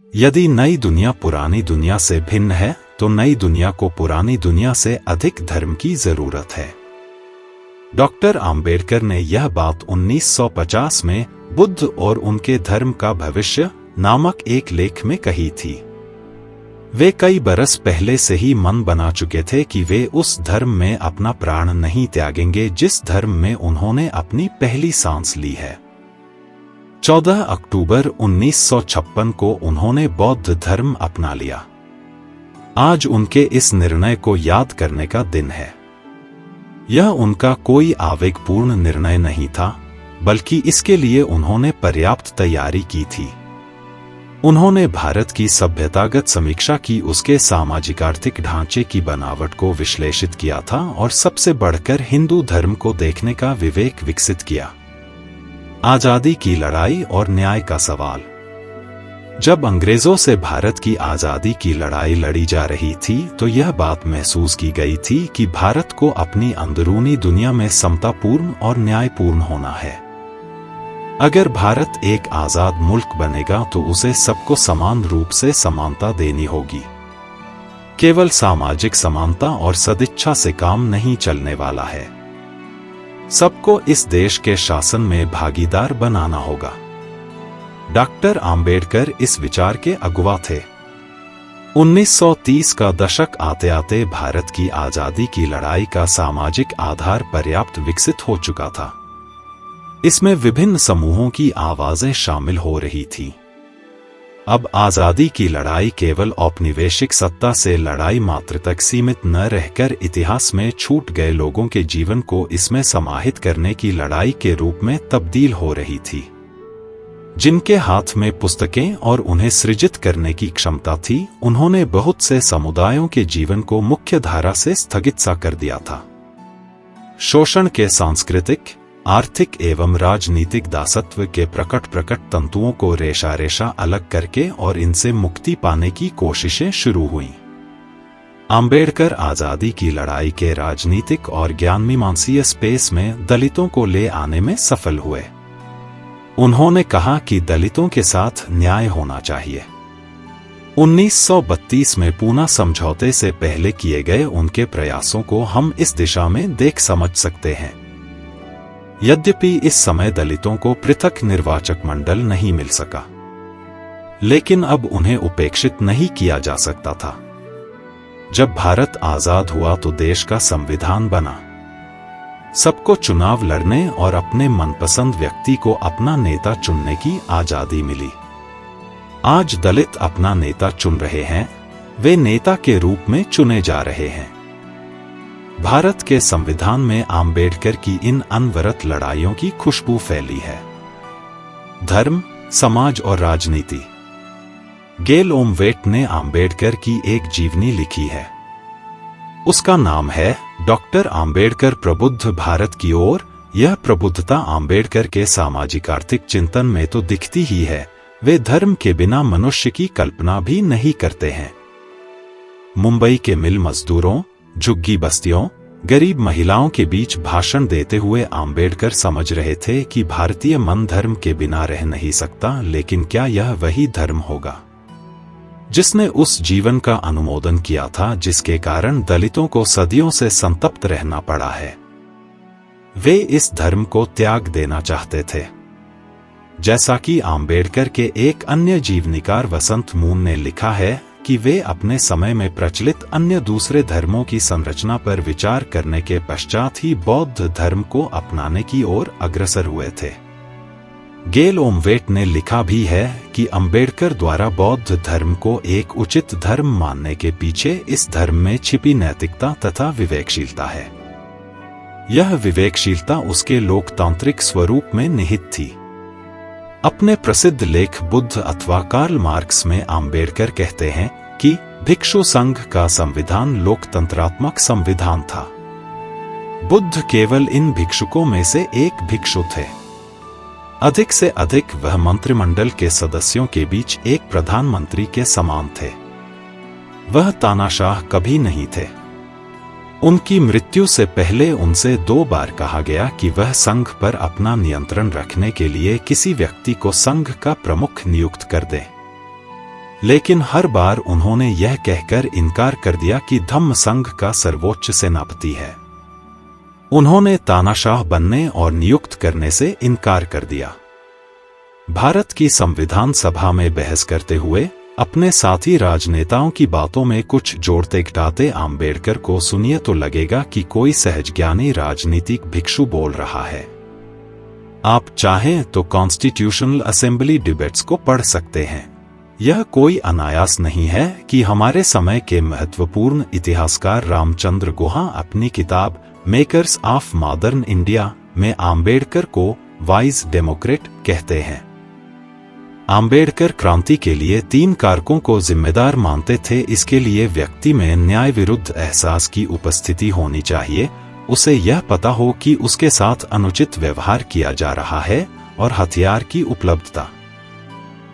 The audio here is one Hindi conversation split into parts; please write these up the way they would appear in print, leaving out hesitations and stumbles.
यदि नई दुनिया पुरानी दुनिया से भिन्न है तो नई दुनिया को पुरानी दुनिया से अधिक धर्म की जरूरत है। डॉक्टर आम्बेडकर ने यह बात 1950 में बुद्ध और उनके धर्म का भविष्य नामक एक लेख में कही थी। वे कई बरस पहले से ही मन बना चुके थे कि वे उस धर्म में अपना प्राण नहीं त्यागेंगे जिस धर्म में उन्होंने अपनी पहली सांस ली है। 14 अक्टूबर 1956 को उन्होंने बौद्ध धर्म अपना लिया। आज उनके इस निर्णय को याद करने का दिन है। यह उनका कोई आवेगपूर्ण निर्णय नहीं था, बल्कि इसके लिए उन्होंने पर्याप्त तैयारी की थी। उन्होंने भारत की सभ्यतागत समीक्षा की, उसके सामाजिक आर्थिक ढांचे की बनावट को विश्लेषित किया था और सबसे बढ़कर हिंदू धर्म को देखने का विवेक विकसित किया। आजादी की लड़ाई और न्याय का सवाल। जब अंग्रेजों से भारत की आजादी की लड़ाई लड़ी जा रही थी तो यह बात महसूस की गई थी कि भारत को अपनी अंदरूनी दुनिया में समतापूर्ण और न्यायपूर्ण होना है। अगर भारत एक आजाद मुल्क बनेगा तो उसे सबको समान रूप से समानता देनी होगी। केवल सामाजिक समानता और सदिच्छा से काम नहीं चलने वाला है। सबको इस देश के शासन में भागीदार बनाना होगा। डॉक्टर आम्बेडकर इस विचार के अगुवा थे। 1930 का दशक आते आते भारत की आजादी की लड़ाई का सामाजिक आधार पर्याप्त विकसित हो चुका था। इसमें विभिन्न समूहों की आवाजें शामिल हो रही थी। अब आजादी की लड़ाई केवल औपनिवेशिक सत्ता से लड़ाई मात्र तक सीमित न रहकर इतिहास में छूट गए लोगों के जीवन को इसमें समाहित करने की लड़ाई के रूप में तब्दील हो रही थी। जिनके हाथ में पुस्तकें और उन्हें सृजित करने की क्षमता थी, उन्होंने बहुत से समुदायों के जीवन को मुख्य धारा से स्थगित सा कर दिया था। शोषण के सांस्कृतिक, आर्थिक एवं राजनीतिक दासत्व के प्रकट तंतुओं को रेशा रेशा अलग करके और इनसे मुक्ति पाने की कोशिशें शुरू हुईं। आम्बेडकर आजादी की लड़ाई के राजनीतिक और ज्ञानमीमांसीय स्पेस में दलितों को ले आने में सफल हुए। उन्होंने कहा कि दलितों के साथ न्याय होना चाहिए। 1932 में पूना समझौते से पहले किए गए उनके प्रयासों को हम इस दिशा में देख समझ सकते हैं। यद्यपि इस समय दलितों को पृथक निर्वाचक मंडल नहीं मिल सका, लेकिन अब उन्हें उपेक्षित नहीं किया जा सकता था। जब भारत आजाद हुआ तो देश का संविधान बना। सबको चुनाव लड़ने और अपने मनपसंद व्यक्ति को अपना नेता चुनने की आजादी मिली। आज दलित अपना नेता चुन रहे हैं, वे नेता के रूप में चुने जा रहे हैं। भारत के संविधान में आम्बेडकर की इन अनवरत लड़ाइयों की खुशबू फैली है। धर्म, समाज और राजनीति। गेल ओमवेट ने आम्बेडकर की एक जीवनी लिखी है। उसका नाम है डॉक्टर आम्बेडकर प्रबुद्ध भारत की ओर। यह प्रबुद्धता आम्बेडकर के सामाजिक आर्थिक चिंतन में तो दिखती ही है, वे धर्म के बिना मनुष्य की कल्पना भी नहीं करते हैं। मुंबई के मिल मजदूरों, झुग्गी बस्तियों, गरीब महिलाओं के बीच भाषण देते हुए आम्बेडकर समझ रहे थे कि भारतीय मन धर्म के बिना रह नहीं सकता, लेकिन क्या यह वही धर्म होगा जिसने उस जीवन का अनुमोदन किया था जिसके कारण दलितों को सदियों से संतप्त रहना पड़ा है। वे इस धर्म को त्याग देना चाहते थे। जैसा कि आम्बेडकर के एक अन्य जीवनीकार वसंत मून ने लिखा है कि वे अपने समय में प्रचलित अन्य दूसरे धर्मों की संरचना पर विचार करने के पश्चात ही बौद्ध धर्म को अपनाने की ओर अग्रसर हुए थे। गेल ओमवेट ने लिखा भी है कि अम्बेडकर द्वारा बौद्ध धर्म को एक उचित धर्म मानने के पीछे इस धर्म में छिपी नैतिकता तथा विवेकशीलता है। यह विवेकशीलता उसके लोकतांत्रिक स्वरूप में निहित थी। अपने प्रसिद्ध लेख बुद्ध अथवा कार्ल मार्क्स में आम्बेडकर कहते हैं कि भिक्षु संघ का संविधान लोकतंत्रात्मक संविधान था। बुद्ध केवल इन भिक्षुकों में से एक भिक्षु थे। अधिक से अधिक वह मंत्रिमंडल के सदस्यों के बीच एक प्रधानमंत्री के समान थे। वह तानाशाह कभी नहीं थे। उनकी मृत्यु से पहले उनसे 2 बार कहा गया कि वह संघ पर अपना नियंत्रण रखने के लिए किसी व्यक्ति को संघ का प्रमुख नियुक्त कर दें। लेकिन हर बार उन्होंने यह कहकर इनकार कर दिया कि धम्म संघ का सर्वोच्च सेनापति है। उन्होंने तानाशाह बनने और नियुक्त करने से इनकार कर दिया। भारत की संविधान सभा में बहस करते हुए अपने साथी राजनेताओं की बातों में कुछ जोड़ते घटाते आम्बेडकर को सुनिए तो लगेगा कि कोई सहजज्ञानी राजनीतिक भिक्षु बोल रहा है। आप चाहें तो कॉन्स्टिट्यूशनल असेंबली डिबेट्स को पढ़ सकते हैं। यह कोई अनायास नहीं है कि हमारे समय के महत्वपूर्ण इतिहासकार रामचंद्र गुहा अपनी किताब मेकर्स ऑफ मॉडर्न इंडिया में आम्बेडकर को वाइज डेमोक्रेट कहते हैं। आम्बेडकर क्रांति के लिए 3 कारकों को जिम्मेदार मानते थे। इसके लिए व्यक्ति में न्याय विरुद्ध एहसास की उपस्थिति होनी चाहिए, उसे यह पता हो कि उसके साथ अनुचित व्यवहार किया जा रहा है, और हथियार की उपलब्धता।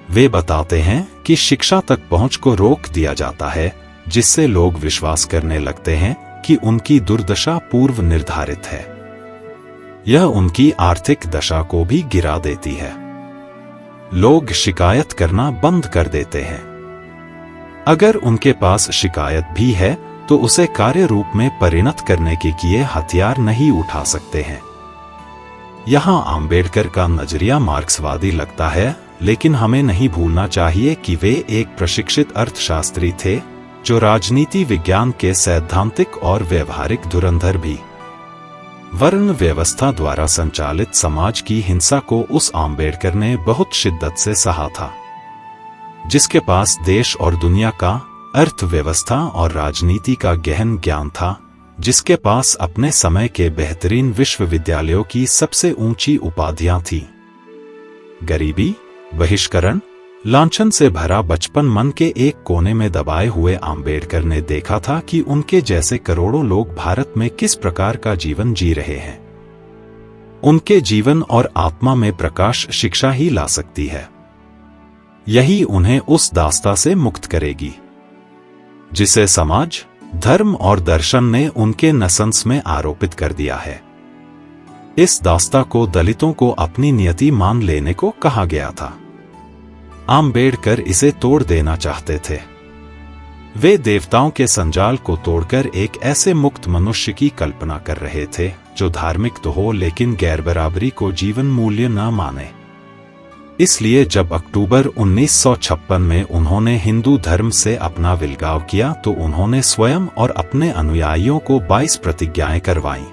वे बताते हैं कि शिक्षा तक पहुंच को रोक दिया जाता है, जिससे लोग विश्वास करने लगते हैं कि उनकी दुर्दशा पूर्व निर्धारित है। यह उनकी आर्थिक दशा को भी गिरा देती है। लोग शिकायत करना बंद कर देते हैं। अगर उनके पास शिकायत भी है तो उसे कार्य रूप में परिणत करने के किए हथियार नहीं उठा सकते हैं। यहां आम्बेडकर का नजरिया मार्क्सवादी लगता है, लेकिन हमें नहीं भूलना चाहिए कि वे एक प्रशिक्षित अर्थशास्त्री थे, जो राजनीति विज्ञान के सैद्धांतिक और व्यवहारिक धुरंधर भी। वर्ण व्यवस्था द्वारा संचालित समाज की हिंसा को उस आम्बेडकर ने बहुत शिद्दत से सहा था, जिसके पास देश और दुनिया का, अर्थव्यवस्था और राजनीति का गहन ज्ञान था, जिसके पास अपने समय के बेहतरीन विश्वविद्यालयों की सबसे ऊंची उपाधियां थीं। गरीबी, बहिष्करण, लांछन से भरा बचपन मन के एक कोने में दबाए हुए आम्बेडकर ने देखा था कि उनके जैसे करोड़ों लोग भारत में किस प्रकार का जीवन जी रहे हैं। उनके जीवन और आत्मा में प्रकाश शिक्षा ही ला सकती है। यही उन्हें उस दास्ता से मुक्त करेगी जिसे समाज, धर्म और दर्शन ने उनके नसंस में आरोपित कर दिया है। इस दास्ता को दलितों को अपनी नियति मान लेने को कहा गया था। आम्बेडकर इसे तोड़ देना चाहते थे। वे देवताओं के संजाल को तोड़कर एक ऐसे मुक्त मनुष्य की कल्पना कर रहे थे, जो धार्मिक तो हो लेकिन गैरबराबरी को जीवन मूल्य न माने। इसलिए जब अक्टूबर 1956 में उन्होंने हिंदू धर्म से अपना विलगाव किया, तो उन्होंने स्वयं और अपने अनुयायियों को 22 प्रतिज्ञाएं करवाईं।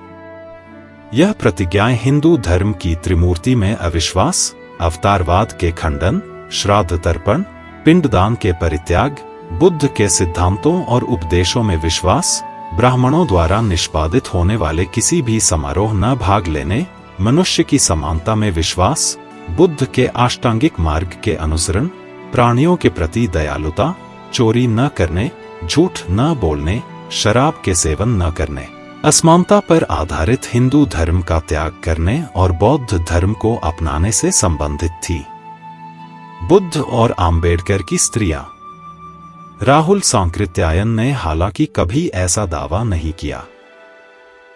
यह प्रतिज्ञाएं हिंदू धर्म की त्रिमूर्ति में अविश्वास, अवतारवाद के खंडन, श्राद्ध तर्पण, पिंडदान के परित्याग, बुद्ध के सिद्धांतों और उपदेशों में विश्वास, ब्राह्मणों द्वारा निष्पादित होने वाले किसी भी समारोह न भाग लेने, मनुष्य की समानता में विश्वास, बुद्ध के अष्टांगिक मार्ग के अनुसरण, प्राणियों के प्रति दयालुता, चोरी न करने, झूठ न बोलने, शराब के सेवन न करने, असमानता पर आधारित हिंदू धर्म का त्याग करने और बौद्ध धर्म को अपनाने से संबंधित थी। बुद्ध और आम्बेडकर की स्त्रियां। राहुल सांकृत्यायन ने हालांकि कभी ऐसा दावा नहीं किया,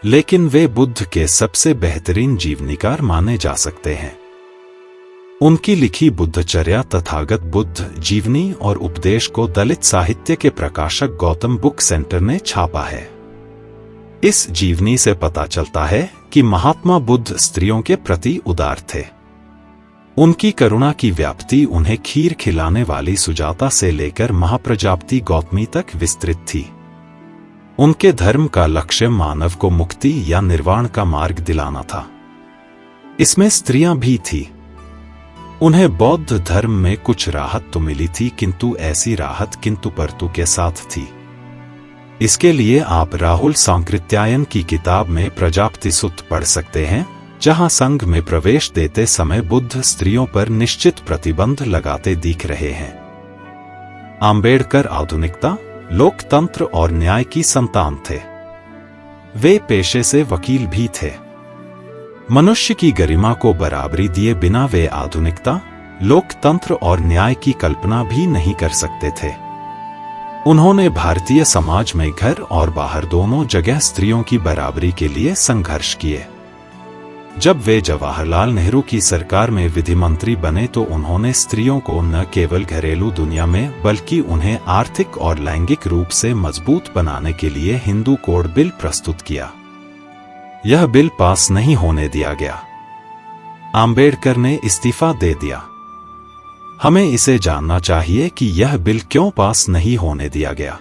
लेकिन वे बुद्ध के सबसे बेहतरीन जीवनीकार माने जा सकते हैं। उनकी लिखी बुद्धचर्या तथागत बुद्ध जीवनी और उपदेश को दलित साहित्य के प्रकाशक गौतम बुक सेंटर ने छापा है। इस जीवनी से पता चलता है कि महात्मा बुद्ध स्त्रियों के प्रति उदार थे। उनकी करुणा की व्याप्ति उन्हें खीर खिलाने वाली सुजाता से लेकर महाप्रजापति गौतमी तक विस्तृत थी। उनके धर्म का लक्ष्य मानव को मुक्ति या निर्वाण का मार्ग दिलाना था। इसमें स्त्रियां भी थीं। उन्हें बौद्ध धर्म में कुछ राहत तो मिली थी, किंतु ऐसी राहत किंतु परंतु के साथ थी। इसके लिए आप राहुल सांकृत्यायन की किताब में प्रजापति सुत्त पढ़ सकते हैं, जहां संघ में प्रवेश देते समय बुद्ध स्त्रियों पर निश्चित प्रतिबंध लगाते दिख रहे हैं। आम्बेडकर आधुनिकता, लोकतंत्र और न्याय की संतान थे। वे पेशे से वकील भी थे। मनुष्य की गरिमा को बराबरी दिए बिना वे आधुनिकता, लोकतंत्र और न्याय की कल्पना भी नहीं कर सकते थे। उन्होंने भारतीय समाज में घर और बाहर दोनों जगह स्त्रियों की बराबरी के लिए संघर्ष किए। जब वे जवाहरलाल नेहरू की सरकार में विधि मंत्री बने तो उन्होंने स्त्रियों को न केवल घरेलू दुनिया में बल्कि उन्हें आर्थिक और लैंगिक रूप से मजबूत बनाने के लिए हिंदू कोड बिल प्रस्तुत किया। यह बिल पास नहीं होने दिया गया। आम्बेडकर ने इस्तीफा दे दिया। हमें इसे जानना चाहिए कि यह बिल क्यों पास नहीं होने दिया गया।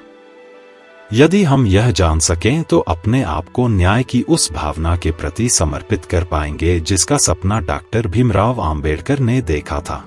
यदि हम यह जान सकें तो अपने आप को न्याय की उस भावना के प्रति समर्पित कर पाएंगे जिसका सपना डॉक्टर भीमराव आम्बेडकर ने देखा था।